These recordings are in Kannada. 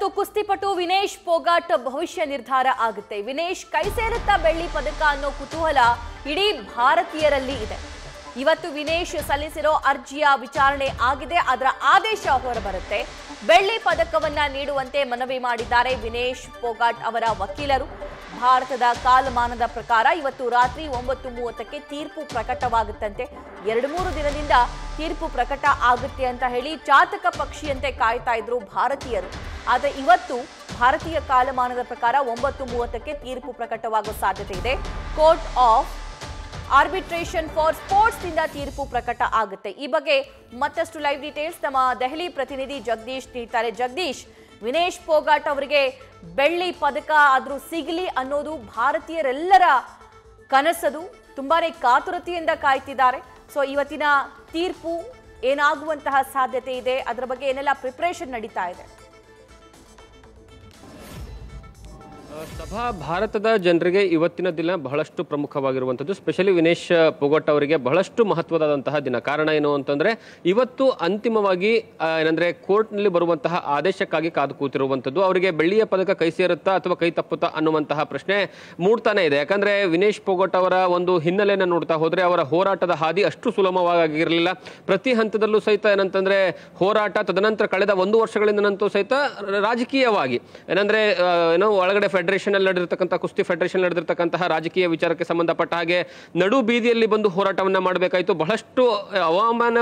ಇವತ್ತು ಕುಸ್ತಿಪಟು ವಿನೇಶ್ ಪೋಗಾಟ್ ಭವಿಷ್ಯ ನಿರ್ಧಾರ ಆಗುತ್ತೆ. ವಿನೇಶ್ ಕೈ ಸೇರುತ್ತಾ ಬೆಳ್ಳಿ ಪದಕ ಅನ್ನೋ ಕುತೂಹಲ ಇಡೀ ಭಾರತೀಯರಲ್ಲಿ ಇದೆ. ಇವತ್ತು ವಿನೇಶ್ ಸಲ್ಲಿಸಿರೋ ಅರ್ಜಿಯ ವಿಚಾರಣೆ ಆಗಿದೆ, ಅದರ ಆದೇಶ ಹೊರಬರುತ್ತೆ. ಬೆಳ್ಳಿ ಪದಕವನ್ನ ನೀಡುವಂತೆ ಮನವಿ ಮಾಡಿದ್ದಾರೆ ವಿನೇಶ್ ಪೋಗಾಟ್ ಅವರ ವಕೀಲರು. ಭಾರತದ ಕಾಲಮಾನದ ಪ್ರಕಾರ ಇವತ್ತು ರಾತ್ರಿ 9:30ಕ್ಕೆ ತೀರ್ಪು ಪ್ರಕಟವಾಗುತ್ತಂತೆ. 2-3 ದಿನದಿಂದ ತೀರ್ಪು ಪ್ರಕಟ ಆಗುತ್ತೆ ಅಂತ ಹೇಳಿ ಚಾತಕ ಪಕ್ಷಿಯಂತೆ ಕಾಯ್ತಾ ಇದ್ರು ಭಾರತೀಯರು. ಆದರೆ ಇವತ್ತು ಭಾರತೀಯ ಕಾಲಮಾನದ ಪ್ರಕಾರ 9:30ಕ್ಕೆ ತೀರ್ಪು ಪ್ರಕಟವಾಗುವ ಸಾಧ್ಯತೆ ಇದೆ. Court of arbitration for sports ನಿಂದ ತೀರ್ಪು ಪ್ರಕಟ ಆಗುತ್ತೆ. ಈ ಬಗ್ಗೆ ಮತ್ತಷ್ಟು ಲೈವ್ ಡೀಟೇಲ್ಸ್ ನಮ್ಮ ದೆಹಲಿ ಪ್ರತಿನಿಧಿ ಜಗದೀಶ್ ನೀಡ್ತಾರೆ. ಜಗದೀಶ್, ವಿನೇಶ್ ಪೋಗಾಟ್ ಅವರಿಗೆ ಬೆಳ್ಳಿ ಪದಕ ಆದ್ರೂ ಸಿಗಲಿ ಅನ್ನೋದು ಭಾರತೀಯರೆಲ್ಲರ ಕನಸದು. ತುಂಬಾನೇ ಕಾತುರತೆಯಿಂದ ಕಾಯ್ತಿದ್ದಾರೆ. ಸೊ ಇವತ್ತಿನ ತೀರ್ಪು ಏನಾಗುವಂತಹ ಸಾಧ್ಯತೆ ಇದೆ, ಅದರ ಬಗ್ಗೆ ಏನೆಲ್ಲ ಪ್ರಿಪರೇಷನ್ ನಡೀತಾ ಇದೆ? ಸಭಾ ಭಾರತದ ಜನರಿಗೆ ಇವತ್ತಿನ ದಿನ ಬಹಳಷ್ಟು ಪ್ರಮುಖವಾಗಿರುವಂಥದ್ದು. ಸ್ಪೆಷಲಿ ವಿನೇಶ್ ಪೋಗಾಟ್ ಅವರಿಗೆ ಬಹಳಷ್ಟು ಮಹತ್ವದಾದಂತಹ ದಿನ. ಕಾರಣ ಏನು ಅಂತಂದ್ರೆ ಇವತ್ತು ಅಂತಿಮವಾಗಿ ಏನಂದ್ರೆ ಕೋರ್ಟ್ನಲ್ಲಿ ಬರುವಂತಹ ಆದೇಶಕ್ಕಾಗಿ ಕಾದು ಕೂತಿರುವಂಥದ್ದು. ಅವರಿಗೆ ಬೆಳ್ಳಿಯ ಪದಕ ಕೈ ಸೇರುತ್ತಾ ಅಥವಾ ಕೈ ತಪ್ಪುತ್ತಾ ಅನ್ನುವಂತಹ ಪ್ರಶ್ನೆ ಮೂಡ್ತಾನೆ ಇದೆ. ಯಾಕಂದ್ರೆ ವಿನೇಶ್ ಪೋಗಾಟ್ ಅವರ ಒಂದು ಹಿನ್ನೆಲೆಯನ್ನು ನೋಡ್ತಾ ಹೋದ್ರೆ ಅವರ ಹೋರಾಟದ ಹಾದಿ ಅಷ್ಟು ಸುಲಭವಾಗಿರಲಿಲ್ಲ. ಪ್ರತಿ ಹಂತದಲ್ಲೂ ಸಹಿತ ಏನಂತಂದ್ರೆ ಹೋರಾಟ, ತದನಂತರ ಕಳೆದ 1 ವರ್ಷಗಳಿಂದನಂತೂ ಸಹಿತ ರಾಜಕೀಯವಾಗಿ ಏನಂದ್ರೆ ಏನೋ ಒಳಗಡೆ ಫೆಡರೇಷನ್ ಅಲ್ಲಿ ನಡೆದಿರ್ತಕ್ಕಂಥ ಕುಸ್ತಿ ಫೆಡರೇಷನ್ ನಡೆದಿರ್ತಕ್ಕಂತಹ ರಾಜಕೀಯ ವಿಚಾರಕ್ಕೆ ಸಂಬಂಧಪಟ್ಟ ಹಾಗೆ ನಡು ಬೀದಿಯಲ್ಲಿ ಬಂದು ಹೋರಾಟವನ್ನ ಮಾಡಬೇಕಾಯಿತು. ಬಹಳಷ್ಟು ಅವಮಾನ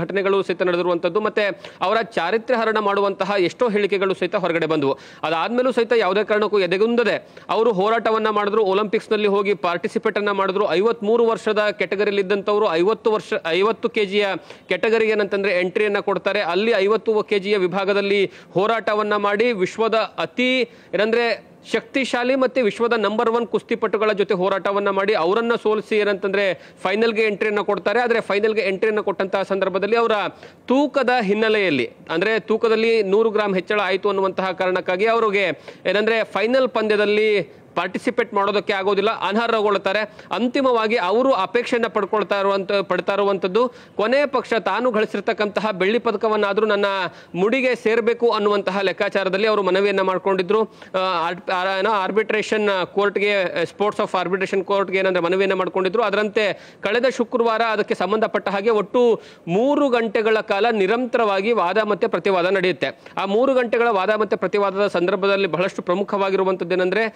ಘಟನೆಗಳು ಸಹಿತ ನಡೆದಿರುವಂತದ್ದು, ಮತ್ತೆ ಅವರ ಚಾರಿತ್ರ್ಯ ಹರಣ ಮಾಡುವಂತಹ ಎಷ್ಟೋ ಹೇಳಿಕೆಗಳು ಸಹಿತ ಹೊರಗಡೆ ಬಂದವು. ಅದಾದ್ಮೇಲೂ ಸಹಿತ ಯಾವುದೇ ಕಾರಣಕ್ಕೂ ಎದೆಗುಂದದೆ ಅವರು ಹೋರಾಟವನ್ನ ಮಾಡಿದ್ರು. ಒಲಿಂಪಿಕ್ಸ್ ನಲ್ಲಿ ಹೋಗಿ ಪಾರ್ಟಿಸಿಪೇಟ್ ಅನ್ನ ಮಾಡಿದ್ರು. 53 ವರ್ಷದ ಕೆಟಗರಿಯಲ್ಲಿ ಇದ್ದಂತವರು 50 ಕೆಜಿಯ ಕೆಟಗರಿಗೆ ಏನಂತಂದ್ರೆ ಎಂಟ್ರಿಯನ್ನ ಕೊಡ್ತಾರೆ. ಅಲ್ಲಿ 50 ಕೆಜಿಯ ವಿಭಾಗದಲ್ಲಿ ಹೋರಾಟವನ್ನ ಮಾಡಿ ವಿಶ್ವದ ಅತಿ ಏನಂದ್ರೆ ಶಕ್ತಿಶಾಲಿ ಮತ್ತೆ ವಿಶ್ವದ ನಂಬರ್ 1 ಕುಸ್ತಿಪಟುಗಳ ಜೊತೆ ಹೋರಾಟವನ್ನ ಮಾಡಿ ಅವರನ್ನ ಸೋಲಿಸಿ ಏನಂತಂದ್ರೆ ಫೈನಲ್ಗೆ ಎಂಟ್ರಿಯನ್ನ ಕೊಡ್ತಾರೆ. ಆದ್ರೆ ಫೈನಲ್ಗೆ ಎಂಟ್ರಿಯನ್ನ ಕೊಟ್ಟಂತಹ ಸಂದರ್ಭದಲ್ಲಿ ಅವರ ತೂಕದ ಹಿನ್ನೆಲೆಯಲ್ಲಿ ಅಂದ್ರೆ ತೂಕದಲ್ಲಿ 100 ಗ್ರಾಂ ಹೆಚ್ಚಳ ಆಯಿತು ಅನ್ನುವಂತಹ ಕಾರಣಕ್ಕಾಗಿ ಅವರಿಗೆ ಏನಂದ್ರೆ ಫೈನಲ್ ಪಂದ್ಯದಲ್ಲಿ ಪಾರ್ಟಿಸಿಪೇಟ್ ಮಾಡೋದಕ್ಕೆ ಆಗೋದಿಲ್ಲ, ಅನರ್ಹಗೊಳ್ಳುತ್ತಾರೆ. ಅಂತಿಮವಾಗಿ ಅವರು ಅಪೇಕ್ಷೆಯನ್ನ ಪಡ್ತಾ ಇರುವಂತದ್ದು ಕೊನೆ ಪಕ್ಷ ತಾನು ಗಳಿಸಿರ್ತಕ್ಕಂತಹ ಬೆಳ್ಳಿ ಪದಕವನ್ನಾದ್ರೂ ನನ್ನ ಮುಡಿಗೆ ಸೇರಬೇಕು ಅನ್ನುವಂತಹ ಲೆಕ್ಕಾಚಾರದಲ್ಲಿ ಅವರು ಮನವಿಯನ್ನ ಮಾಡ್ಕೊಂಡಿದ್ರು. ಆರ್ಬಿಟ್ರೇಷನ್ ಕೋರ್ಟ್ಗೆ, ಸ್ಪೋರ್ಟ್ಸ್ ಆಫ್ ಆರ್ಬಿಟ್ರೇಷನ್ ಕೋರ್ಟ್ಗೆ ಏನಂದ್ರೆ ಮನವಿಯನ್ನ ಮಾಡ್ಕೊಂಡಿದ್ರು. ಅದರಂತೆ ಕಳೆದ ಶುಕ್ರವಾರ ಅದಕ್ಕೆ ಸಂಬಂಧಪಟ್ಟ ಹಾಗೆ ಒಟ್ಟು 3 ಗಂಟೆಗಳ ಕಾಲ ನಿರಂತರವಾಗಿ ವಾದ ಮತ್ತೆ ಪ್ರತಿವಾದ ನಡೆಯುತ್ತೆ. ಆ 3 ಗಂಟೆಗಳ ವಾದ ಮತ್ತೆ ಪ್ರತಿವಾದದ ಸಂದರ್ಭದಲ್ಲಿ ಬಹಳಷ್ಟು ಪ್ರಮುಖವಾಗಿರುವಂತದ್ದು ಏನಂದ್ರೆ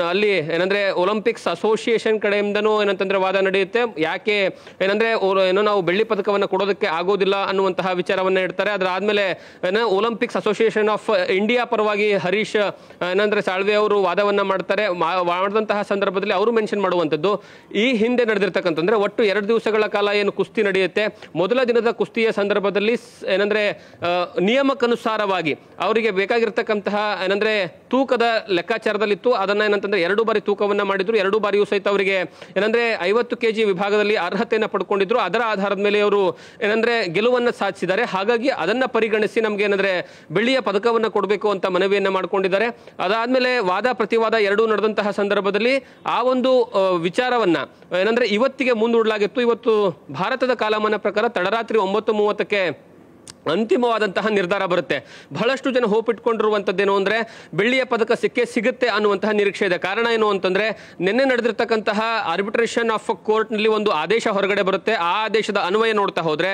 ಅಲ್ಲಿ ಏನಂದ್ರೆ ಒಲಿಂಪಿಕ್ಸ್ ಅಸೋಸಿಯೇಷನ್ ಕಡೆಯಿಂದನೂ ಏನಂತಂದ್ರೆ ವಾದ ನಡೆಯುತ್ತೆ. ಯಾಕೆ ಏನಂದ್ರೆ ಏನೋ ನಾವು ಬೆಳ್ಳಿ ಪದಕವನ್ನು ಕೊಡೋದಕ್ಕೆ ಆಗೋದಿಲ್ಲ ಅನ್ನುವಂತಹ ವಿಚಾರವನ್ನ ಇಡ್ತಾರೆ. ಅದರ ಆದ್ಮೇಲೆ ಒಲಿಂಪಿಕ್ಸ್ ಅಸೋಸಿಯೇಷನ್ ಆಫ್ ಇಂಡಿಯಾ ಪರವಾಗಿ ಹರೀಶ್ ಏನಂದ್ರೆ ಸಾಳ್ವೆ ಅವರು ವಾದವನ್ನ ಮಾಡ್ತಾರೆ. ಮಾಡಿದಂತಹ ಸಂದರ್ಭದಲ್ಲಿ ಅವರು ಮೆನ್ಷನ್ ಮಾಡುವಂತದ್ದು ಈ ಹಿಂದೆ ನಡೆದಿರ್ತಕ್ಕಂಥಂದ್ರೆ ಒಟ್ಟು 2 ದಿವಸಗಳ ಕಾಲ ಏನು ಕುಸ್ತಿ ನಡೆಯುತ್ತೆ. ಮೊದಲ ದಿನದ ಕುಸ್ತಿಯ ಸಂದರ್ಭದಲ್ಲಿ ಏನಂದ್ರೆ ನಿಯಮಕ್ಕನುಸಾರವಾಗಿ ಅವರಿಗೆ ಬೇಕಾಗಿರ್ತಕ್ಕಂತಹ ಏನಂದ್ರೆ ತೂಕದ ಲೆಕ್ಕಾಚಾರದಲ್ಲಿತ್ತು. ಅದನ್ನ ಏನಂತಂದ್ರೆ 2 ಬಾರಿ ತೂಕವನ್ನ ಮಾಡಿದ್ರು. 2 ಬಾರಿಯೂ ಸಹಿತ ಅವರಿಗೆ ಏನಂದ್ರೆ 50 ಕೆಜಿ ವಿಭಾಗದಲ್ಲಿ ಅರ್ಹತೆಯನ್ನ ಪಡ್ಕೊಂಡಿದ್ರು. ಅದರ ಆಧಾರದ ಮೇಲೆ ಅವರು ಏನಂದ್ರೆ ಗೆಲುವನ್ನ ಸಾಧಿಸಿದ್ದಾರೆ. ಹಾಗಾಗಿ ಅದನ್ನ ಪರಿಗಣಿಸಿ ನಮ್ಗೆ ಏನಂದ್ರೆ ಬೆಳ್ಳಿಯ ಪದಕವನ್ನ ಕೊಡಬೇಕು ಅಂತ ಮನವಿಯನ್ನ ಮಾಡ್ಕೊಂಡಿದ್ದಾರೆ. ಅದಾದ್ಮೇಲೆ ವಾದ ಪ್ರತಿವಾದ 2 ನಡೆದಂತಹ ಸಂದರ್ಭದಲ್ಲಿ ಆ ಒಂದು ವಿಚಾರವನ್ನ ಏನಂದ್ರೆ ಇವತ್ತಿಗೆ ಮುಂದೂಡಲಾಗಿತ್ತು. ಇವತ್ತು ಭಾರತದ ಕಾಲಮಾನ ಪ್ರಕಾರ ತಡರಾತ್ರಿ 9:30ಕ್ಕೆ ಅಂತಿಮವಾದಂತಹ ನಿರ್ಧಾರ ಬರುತ್ತೆ. ಬಹಳಷ್ಟು ಜನ ಹೋಪ್ ಇಟ್ಕೊಂಡಿರುವಂತದ್ದೇನು ಅಂದ್ರೆ ಬೆಳ್ಳಿಯ ಪದಕ ಸಿಗುತ್ತೆ ಅನ್ನುವಂತಹ ನಿರೀಕ್ಷೆ ಇದೆ. ಕಾರಣ ಏನು ಅಂತಂದ್ರೆ ನಿನ್ನೆ ನಡೆದಿರ್ತಕ್ಕಂತಹ ಆರ್ಬಿಟ್ರೇಷನ್ ಆಫ್ ಕೋರ್ಟ್ ನಲ್ಲಿ ಒಂದು ಆದೇಶ ಹೊರಗಡೆ ಬರುತ್ತೆ. ಆ ಆದೇಶದ ಅನ್ವಯ ನೋಡ್ತಾ ಹೋದ್ರೆ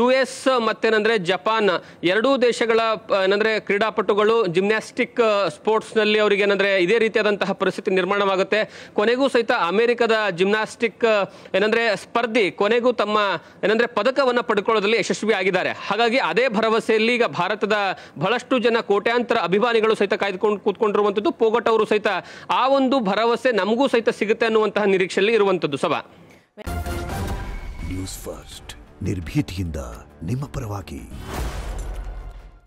US ಮತ್ತೇನಂದ್ರೆ ಜಪಾನ್ 2 ದೇಶಗಳ ಏನಂದ್ರೆ ಕ್ರೀಡಾಪಟುಗಳು ಜಿಮ್ನಾಸ್ಟಿಕ್ ಸ್ಪೋರ್ಟ್ಸ್ ನಲ್ಲಿ ಅವರಿಗೆ ಏನಂದ್ರೆ ಇದೇ ರೀತಿಯಾದಂತಹ ಪರಿಸ್ಥಿತಿ ನಿರ್ಮಾಣವಾಗುತ್ತೆ. ಕೊನೆಗೂ ಸಹಿತ ಅಮೆರಿಕದ ಜಿಮ್ನಾಸ್ಟಿಕ್ ಏನಂದ್ರೆ ಸ್ಪರ್ಧಿ ಕೊನೆಗೂ ತಮ್ಮ ಏನಂದ್ರೆ ಪದಕವನ್ನ ಪಡ್ಕೊಳ್ಳೋದ್ರಲ್ಲಿ ಯಶಸ್ವಿ ಆಗಿದ್ದಾರೆ. ಹಾಗಾಗಿ ಅದೇ ಭರವಸೆಯಲ್ಲಿ ಈಗ ಭಾರತದ ಬಹಳಷ್ಟು ಜನ ಕೋಟ್ಯಾಂತರ ಅಭಿಮಾನಿಗಳು ಸಹಿತ ಕಾಯ್ದುಕೊಂಡು ಕೂತ್ಕೊಂಡಿರುವಂತದ್ದು. ಪೋಗಾಟ್ ಅವರು ಸಹಿತ ಆ ಒಂದು ಭರವಸೆ ನಮಗೂ ಸಹಿತ ಸಿಗುತ್ತೆ ಅನ್ನುವಂತಹ ನಿರೀಕ್ಷೆಯಲ್ಲಿ ಇರುವಂತದ್ದು. ಸಭಾ ನ್ಯೂಸ್ ಫಸ್ಟ್ ನಿರ್ಭೀತಿಯಿಂದ ನಿಮ್ಮ ಪರವಾಗಿ.